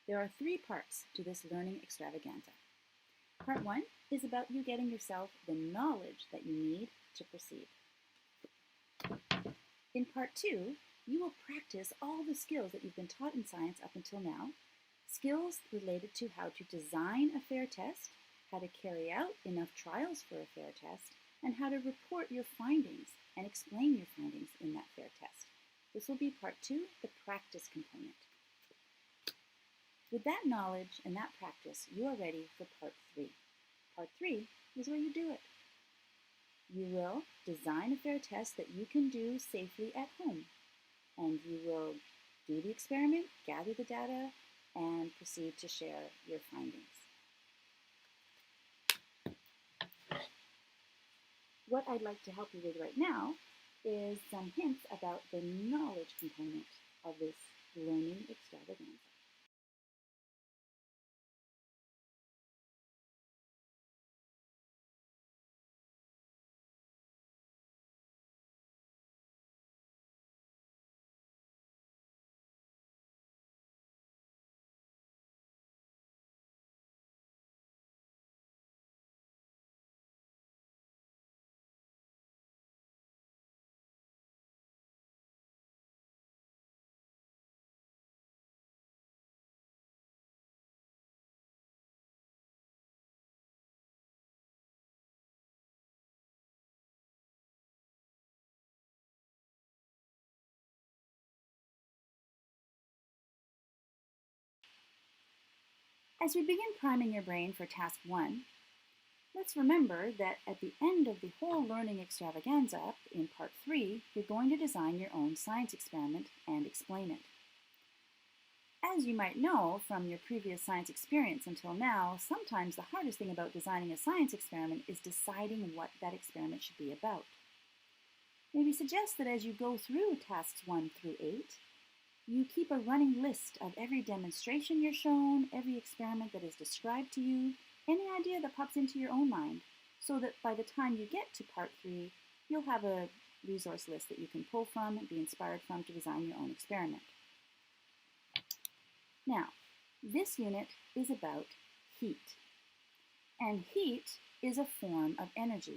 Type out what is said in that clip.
There are three parts to this learning extravaganza. Part one is about you getting yourself the knowledge that you need to proceed. In part two, you will practice all the skills that you've been taught in science up until now, skills related to how to design a fair test, how to carry out enough trials for a fair test, and how to report your findings and explain your findings in that fair test. This will be part two, the practice component. With that knowledge and that practice, you are ready for part three. Part three is where you do it. You will design a fair test that you can do safely at home, and you will do the experiment, gather the data, and proceed to share your findings. What I'd like to help you with right now is some hints about the knowledge component of this learning extravaganza. As we begin priming your brain for task one, let's remember that at the end of the whole learning extravaganza, in part three, you're going to design your own science experiment and explain it. As you might know from your previous science experience until now, sometimes the hardest thing about designing a science experiment is deciding what that experiment should be about. Maybe suggest that as you go through tasks 1 through 8, you keep a running list of every demonstration you're shown, every experiment that is described to you, any idea that pops into your own mind, so that by the time you get to part 3, you'll have a resource list that you can pull from and be inspired from to design your own experiment. Now, this unit is about heat. And heat is a form of energy.